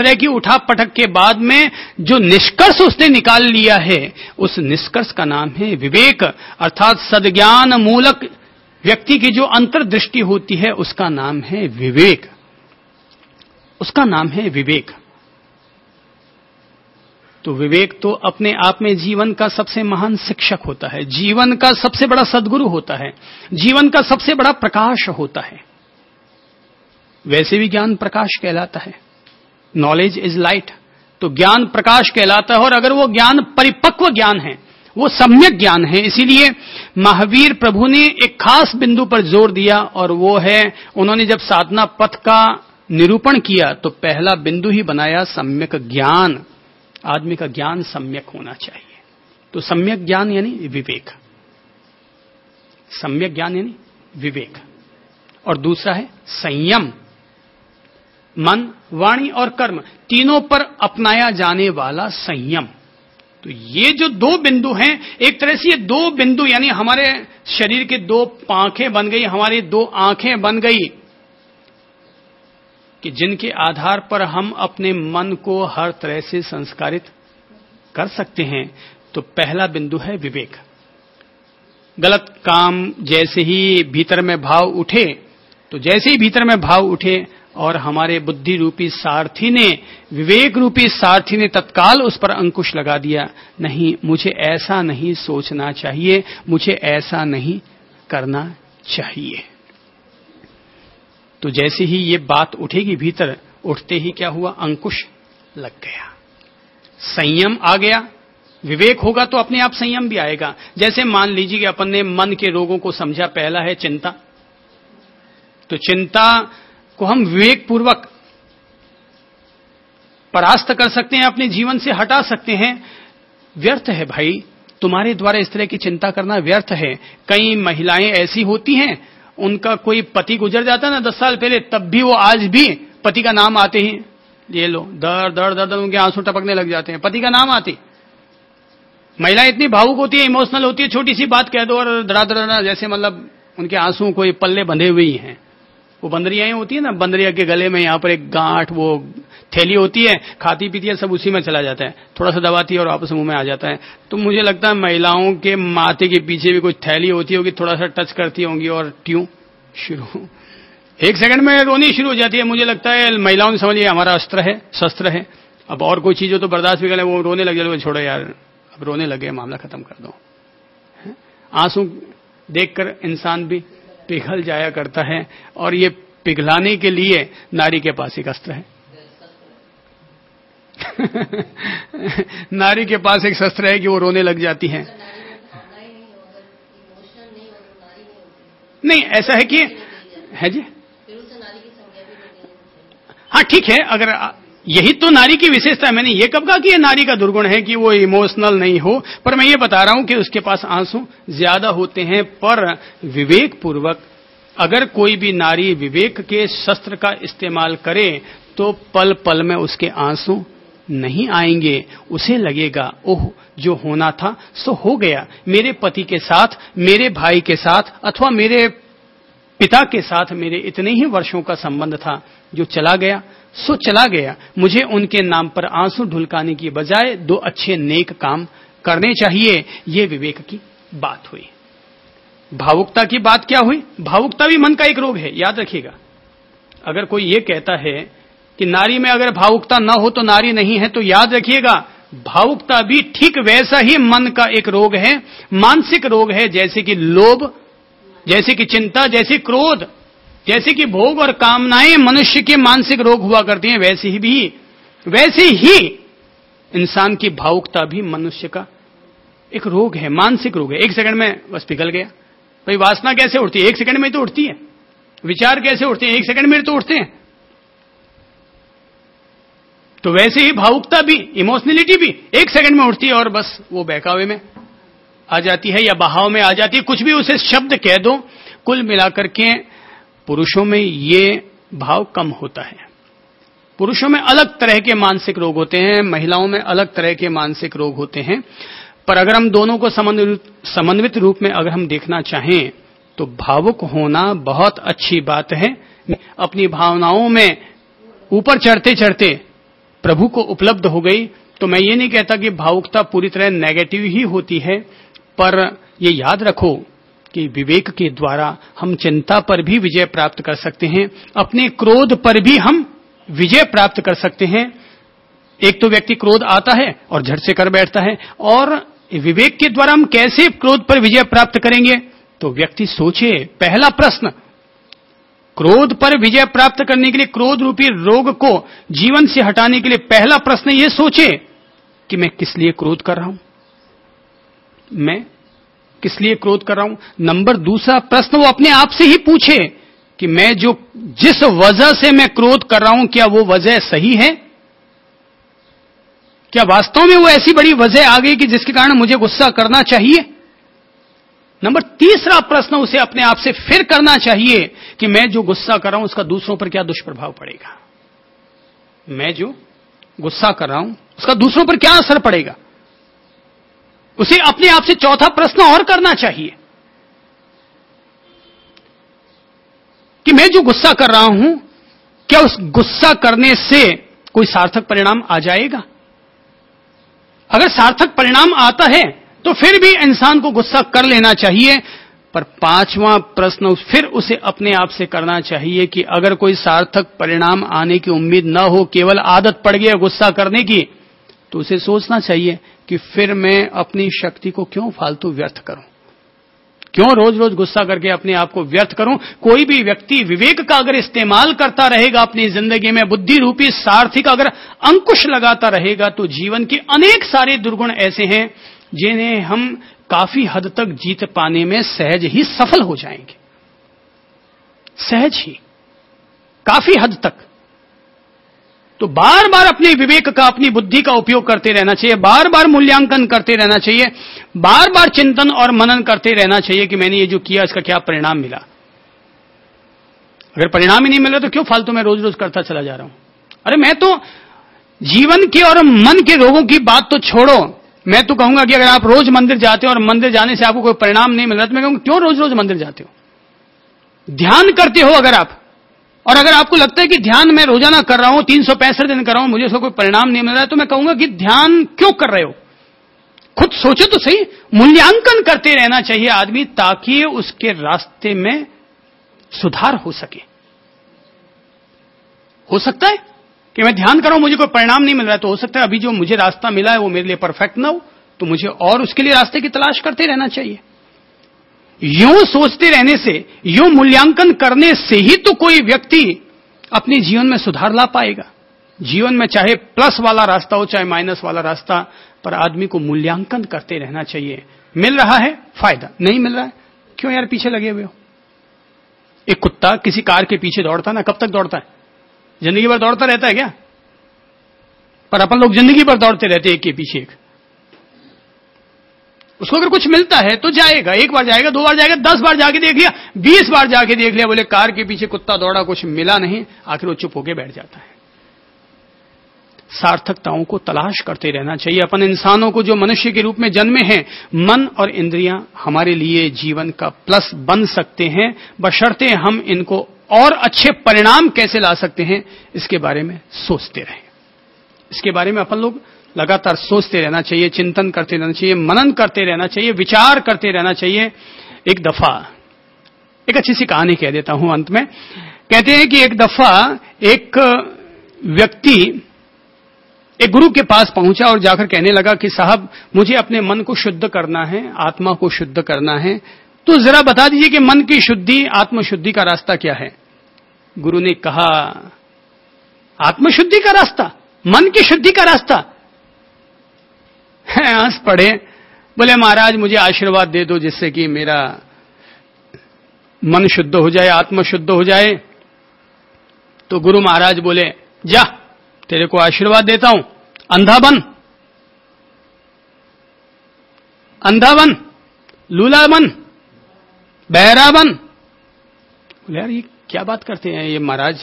तरह की उठा पटक के बाद में जो निष्कर्ष उसने निकाल लिया है, उस निष्कर्ष का नाम है विवेक। अर्थात सद्ज्ञान मूलक व्यक्ति की जो अंतर्दृष्टि होती है उसका नाम है विवेक, उसका नाम है विवेक। तो विवेक तो अपने आप में जीवन का सबसे महान शिक्षक होता है, जीवन का सबसे बड़ा सद्गुरु होता है, जीवन का सबसे बड़ा प्रकाश होता है। वैसे भी ज्ञान प्रकाश कहलाता है, नॉलेज इज लाइट, तो ज्ञान प्रकाश कहलाता है। और अगर वो ज्ञान परिपक्व ज्ञान है, वो सम्यक ज्ञान है, इसीलिए महावीर प्रभु ने एक खास बिंदु पर जोर दिया, और वो है उन्होंने जब साधना पथ का निरूपण किया तो पहला बिंदु ही बनाया सम्यक ज्ञान। आदमी का ज्ञान सम्यक होना चाहिए। तो सम्यक ज्ञान यानी विवेक, सम्यक ज्ञान यानी विवेक। और दूसरा है संयम, मन, वाणी और कर्म तीनों पर अपनाया जाने वाला संयम। तो ये जो दो बिंदु हैं, एक तरह से ये दो बिंदु यानी हमारे शरीर के दो पांखें बन गई, हमारी दो आंखें बन गई, कि जिनके आधार पर हम अपने मन को हर तरह से संस्कारित कर सकते हैं। तो पहला बिंदु है विवेक। गलत काम जैसे ही भीतर में भाव उठे, तो जैसे ही भीतर में भाव उठे और हमारे बुद्धि रूपी सारथी ने, विवेक रूपी सारथी ने तत्काल उस पर अंकुश लगा दिया, नहीं मुझे ऐसा नहीं सोचना चाहिए, मुझे ऐसा नहीं करना चाहिए। तो जैसे ही ये बात उठेगी भीतर, उठते ही क्या हुआ, अंकुश लग गया, संयम आ गया। विवेक होगा तो अपने आप संयम भी आएगा। जैसे मान लीजिए कि अपन ने मन के रोगों को समझा, पहला है चिंता, तो चिंता को हम विवेक पूर्वक परास्त कर सकते हैं, अपने जीवन से हटा सकते हैं। व्यर्थ है भाई, तुम्हारे द्वारा इस तरह की चिंता करना व्यर्थ है। कई महिलाएं ऐसी होती हैं, उनका कोई पति गुजर जाता है ना 10 साल पहले, तब भी वो आज भी पति का नाम आते ही ये लो दर्द दर्द दर्द, उनके आंसू टपकने लग जाते हैं, पति का नाम आती। महिला इतनी भावुक होती है, इमोशनल होती है, छोटी सी बात कह दो और धड़ा जैसे मतलब उनके आंसू कोई पल्ले बंधे हुए ही हैं। वो बंदरियाएं होती है ना, बंदरिया के गले में यहाँ पर एक गांठ, वो थैली होती है, खाती पीती है, सब उसी में चला जाता है, थोड़ा सा दबाती है और वापस मुंह में आ जाता है। तो मुझे लगता है महिलाओं के माथे के पीछे भी कुछ थैली होती होगी, थोड़ा सा टच करती होंगी और ट्यूं शुरू, 1 सेकंड में रोनी शुरू हो जाती है। मुझे लगता है महिलाओं ने समझ लिया हमारा अस्त्र है, शस्त्र है, अब और कोई चीज हो तो बर्दाश्त भी कर ले, वो रोने लग जाए, छोड़ो यार अब रोने लगे, मामला खत्म कर दो। आंसू देखकर इंसान भी पिघल जाया करता है, और ये पिघलाने के लिए नारी के पास एक अस्त्र है। नारी के पास एक शस्त्र है कि वो रोने लग जाती है। नहीं, ऐसा है कि है जी, हाँ ठीक है, अगर यही तो नारी की विशेषता है। मैंने ये कब कहा कि ये नारी का दुर्गुण है कि वो इमोशनल नहीं हो, पर मैं ये बता रहा हूं कि उसके पास आंसू ज्यादा होते हैं। पर विवेक पूर्वक अगर कोई भी नारी विवेक के शस्त्र का इस्तेमाल करे तो पल पल में उसके आंसू नहीं आएंगे। उसे लगेगा ओह जो होना था सो हो गया, मेरे पति के साथ, मेरे भाई के साथ, अथवा मेरे पिता के साथ मेरे इतने ही वर्षों का संबंध था, जो चला गया सो चला गया। मुझे उनके नाम पर आंसू ढुलकाने की बजाय 2 अच्छे नेक काम करने चाहिए। ये विवेक की बात हुई। भावुकता की बात क्या हुई? भावुकता भी मन का एक रोग है, याद रखिएगा। अगर कोई ये कहता है कि नारी में अगर भावुकता ना हो तो नारी नहीं है, तो याद रखिएगा भावुकता भी ठीक वैसा ही मन का एक रोग है, मानसिक रोग है। जैसे कि लोभ, जैसे कि चिंता, जैसे क्रोध, जैसे कि भोग और कामनाएं मनुष्य के मानसिक रोग हुआ करती हैं, वैसे ही इंसान की भावुकता भी मनुष्य का एक रोग है, मानसिक रोग है। 1 सेकंड में बस पिघल गया। भाई वासना कैसे उठती है? 1 सेकंड में तो उठती है। विचार कैसे उठते हैं? 1 सेकंड में तो उठते हैं। तो वैसे ही भावुकता भी, इमोशनलिटी भी 1 सेकंड में उठती है और बस वो बहकावे में आ जाती है या बहाव में आ जाती है, कुछ भी उसे शब्द कह दो। कुल मिलाकर के पुरुषों में ये भाव कम होता है। पुरुषों में अलग तरह के मानसिक रोग होते हैं, महिलाओं में अलग तरह के मानसिक रोग होते हैं। पर अगर हम दोनों को समन्वित रूप में अगर हम देखना चाहें तो भावुक होना बहुत अच्छी बात है। अपनी भावनाओं में ऊपर चढ़ते चढ़ते प्रभु को उपलब्ध हो गई, तो मैं ये नहीं कहता कि भावुकता पूरी तरह नेगेटिव ही होती है, पर ये याद रखो कि विवेक के द्वारा हम चिंता पर भी विजय प्राप्त कर सकते हैं, अपने क्रोध पर भी हम विजय प्राप्त कर सकते हैं। एक तो व्यक्ति क्रोध आता है और झट से कर बैठता है, और विवेक के द्वारा हम कैसे क्रोध पर विजय प्राप्त करेंगे? तो व्यक्ति सोचे, पहला प्रश्न, क्रोध पर विजय प्राप्त करने के लिए, क्रोध रूपी रोग को जीवन से हटाने के लिए पहला प्रश्न यह सोचे कि मैं किस लिए क्रोध कर रहा हूं, मैं किस लिए क्रोध कर रहा हूं। नंबर दूसरा प्रश्न वो अपने आप से ही पूछे कि मैं जिस वजह से मैं क्रोध कर रहा हूं, क्या वो वजह सही है? क्या वास्तव में वो ऐसी बड़ी वजह आ गई कि जिसके कारण मुझे गुस्सा करना चाहिए? नंबर तीसरा प्रश्न उसे अपने आप से फिर करना चाहिए कि मैं जो गुस्सा कर रहा हूं उसका दूसरों पर क्या दुष्प्रभाव पड़ेगा, मैं जो गुस्सा कर रहा हूं उसका दूसरों पर क्या असर पड़ेगा। उसे अपने आप से चौथा प्रश्न और करना चाहिए कि मैं जो गुस्सा कर रहा हूं, क्या उस गुस्सा करने से कोई सार्थक परिणाम आ जाएगा? अगर सार्थक परिणाम आता है तो फिर भी इंसान को गुस्सा कर लेना चाहिए, पर पांचवां प्रश्न फिर उसे अपने आप से करना चाहिए कि अगर कोई सार्थक परिणाम आने की उम्मीद न हो, केवल आदत पड़ गई गुस्सा करने की, तो उसे सोचना चाहिए कि फिर मैं अपनी शक्ति को क्यों फालतू व्यर्थ करूं, क्यों रोज रोज गुस्सा करके अपने आप को व्यर्थ करूं। कोई भी व्यक्ति विवेक का अगर इस्तेमाल करता रहेगा अपनी जिंदगी में, बुद्धि रूपी सारथी का अगर अंकुश लगाता रहेगा, तो जीवन के अनेक सारे दुर्गुण ऐसे हैं जिन्हें हम काफी हद तक जीत पाने में सहज ही सफल हो जाएंगे, सहज ही, काफी हद तक। तो बार बार अपने विवेक का, अपनी बुद्धि का उपयोग करते रहना चाहिए, बार बार मूल्यांकन करते रहना चाहिए, बार बार चिंतन और मनन करते रहना चाहिए कि मैंने ये जो किया इसका क्या परिणाम मिला। अगर परिणाम ही नहीं मिल रहा तो क्यों फालतू मैं रोज रोज करता चला जा रहा हूं। अरे मैं तो जीवन के और मन के रोगों की बात तो छोड़ो, मैं तो कहूंगा कि अगर आप रोज मंदिर जाते हो और मंदिर जाने से आपको कोई परिणाम नहीं मिल रहा तो मैं कहूंगा क्यों रोज रोज मंदिर जाते हो। ध्यान करते हो अगर आप, और अगर आपको लगता है कि ध्यान मैं रोजाना कर रहा हूं, 365 दिन कर रहा हूं, मुझे उसका कोई परिणाम नहीं मिल रहा है, तो मैं कहूंगा कि ध्यान क्यों कर रहे हो, खुद सोचो तो सही। मूल्यांकन करते रहना चाहिए आदमी, ताकि उसके रास्ते में सुधार हो सके। हो सकता है कि मैं ध्यान कर रहा हूं, मुझे कोई परिणाम नहीं मिल रहा है, तो हो सकता है अभी जो मुझे रास्ता मिला है वो मेरे लिए परफेक्ट ना हो, तो मुझे और उसके लिए रास्ते की तलाश करते रहना चाहिए। यूं सोचते रहने से, यूं मूल्यांकन करने से ही तो कोई व्यक्ति अपने जीवन में सुधार ला पाएगा। जीवन में चाहे प्लस वाला रास्ता हो चाहे माइनस वाला रास्ता, पर आदमी को मूल्यांकन करते रहना चाहिए। मिल रहा है फायदा, नहीं मिल रहा है क्यों यार पीछे लगे हुए हो। एक कुत्ता किसी कार के पीछे दौड़ता ना, कब तक दौड़ता है? जिंदगी भर दौड़ता रहता है क्या? पर अपन लोग जिंदगी भर दौड़ते रहते हैं एक के पीछे एक। उसको अगर कुछ मिलता है तो जाएगा, एक बार जाएगा, 2 बार जाएगा, 10 बार जाके देख लिया, 20 बार जाके देख लिया, बोले कार के पीछे कुत्ता दौड़ा कुछ मिला नहीं, आखिर वो चुप होके बैठ जाता है। सार्थकताओं को तलाश करते रहना चाहिए। अपन इंसानों को जो मनुष्य के रूप में जन्मे हैं, मन और इंद्रियां हमारे लिए जीवन का प्लस बन सकते हैं, बशर्ते हम इनको और अच्छे परिणाम कैसे ला सकते हैं इसके बारे में सोचते रहें। इसके बारे में अपन लोग लगातार सोचते रहना चाहिए, चिंतन करते रहना चाहिए, मनन करते रहना चाहिए, विचार करते रहना चाहिए। एक दफा एक अच्छी सी कहानी कह देता हूं अंत में। कहते हैं कि एक दफा एक व्यक्ति एक गुरु के पास पहुंचा और जाकर कहने लगा कि साहब मुझे अपने मन को शुद्ध करना है, आत्मा को शुद्ध करना है, तो जरा बता दीजिए कि मन की शुद्धि, आत्मशुद्धि का रास्ता क्या है। गुरु ने कहा आत्मशुद्धि का रास्ता, मन की शुद्धि का रास्ता। हंस पड़े, बोले महाराज मुझे आशीर्वाद दे दो जिससे कि मेरा मन शुद्ध हो जाए, आत्मा शुद्ध हो जाए। तो गुरु महाराज बोले जा तेरे को आशीर्वाद देता हूं, अंधा बन, अंधा बन, लूला बन, बहरा बन। बोले यार ये क्या बात करते हैं ये महाराज।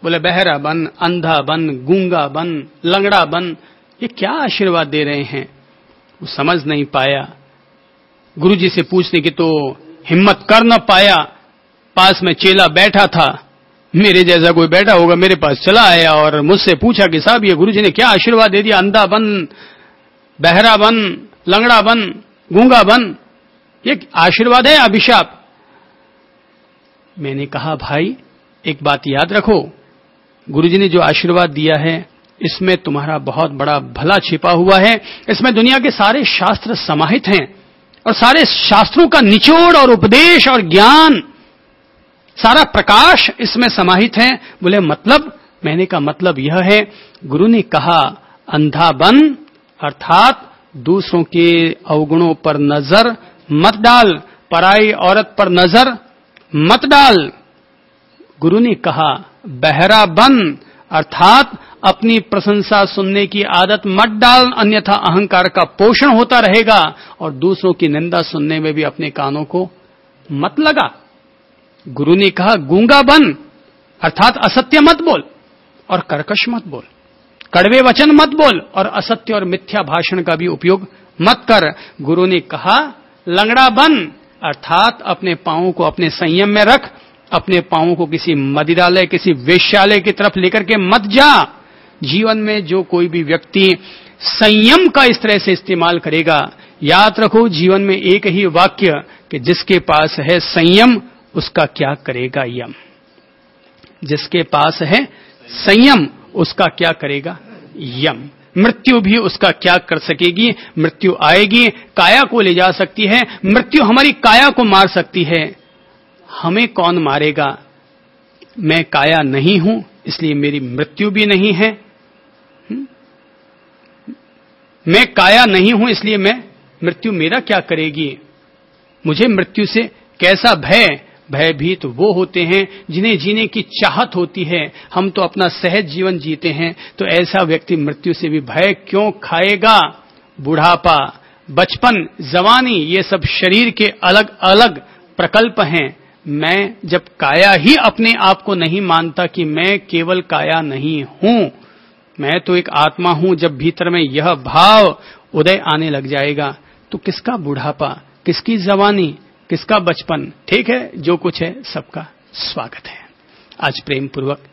बोले बहरा बन, अंधा बन, गूंगा बन, लंगड़ा बन, ये क्या आशीर्वाद दे रहे हैं। वो समझ नहीं पाया, गुरुजी से पूछने की तो हिम्मत कर न पाया। पास में चेला बैठा था, मेरे जैसा कोई बैठा होगा, मेरे पास चला आया और मुझसे पूछा कि साहब ये गुरुजी ने क्या आशीर्वाद दे दिया, अंधा बन, बहरा बन, लंगड़ा बन, गूंगा बन, ये आशीर्वाद है अभिशाप? मैंने कहा भाई एक बात याद रखो, गुरुजी ने जो आशीर्वाद दिया है इसमें तुम्हारा बहुत बड़ा भला छिपा हुआ है। इसमें दुनिया के सारे शास्त्र समाहित हैं और सारे शास्त्रों का निचोड़ और उपदेश और ज्ञान, सारा प्रकाश इसमें समाहित है। बोले मतलब? मैंने कहा मतलब यह है, गुरु ने कहा अंधा बन, अर्थात दूसरों के अवगुणों पर नजर मत डाल, पराई औरत पर नजर मत डाल। गुरु ने कहा बहरा बन, अर्थात अपनी प्रशंसा सुनने की आदत मत डाल, अन्यथा अहंकार का पोषण होता रहेगा और दूसरों की निंदा सुनने में भी अपने कानों को मत लगा। गुरु ने कहा गूंगा बन, अर्थात असत्य मत बोल और कर्कश मत बोल, कड़वे वचन मत बोल और असत्य और मिथ्या भाषण का भी उपयोग मत कर। गुरु ने कहा लंगड़ा बन, अर्थात अपने पांवों को अपने संयम में रख, अपने पांवों को किसी मदिरालय, किसी वेश्यालय की तरफ लेकर के मत जा। जीवन में जो कोई भी व्यक्ति संयम का इस तरह से इस्तेमाल करेगा, याद रखो जीवन में एक ही वाक्य कि जिसके पास है संयम उसका क्या करेगा यम। जिसके पास है संयम उसका क्या करेगा यम। मृत्यु भी उसका क्या कर सकेगी? मृत्यु आएगी, काया को ले जा सकती है, मृत्यु हमारी काया को मार सकती है। हमें कौन मारेगा? मैं काया नहीं हूं इसलिए मेरी मृत्यु भी नहीं है। मैं काया नहीं हूं इसलिए मैं मृत्यु मेरा क्या करेगी? मुझे मृत्यु से कैसा भय? भयभीत वो होते हैं जिन्हें जीने की चाहत होती है। हम तो अपना सहज जीवन जीते हैं, तो ऐसा व्यक्ति मृत्यु से भी भय क्यों खाएगा? बुढ़ापा, बचपन, जवानी, ये सब शरीर के अलग अलग प्रकल्प हैं। मैं जब काया ही अपने आप को नहीं मानता कि मैं केवल काया नहीं हूं, मैं तो एक आत्मा हूं, जब भीतर में यह भाव उदय आने लग जाएगा तो किसका बुढ़ापा, किसकी जवानी, किसका बचपन? ठीक है, जो कुछ है सबका स्वागत है। आज प्रेम पूर्वक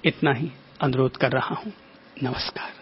इतना ही अनुरोध कर रहा हूं। नमस्कार।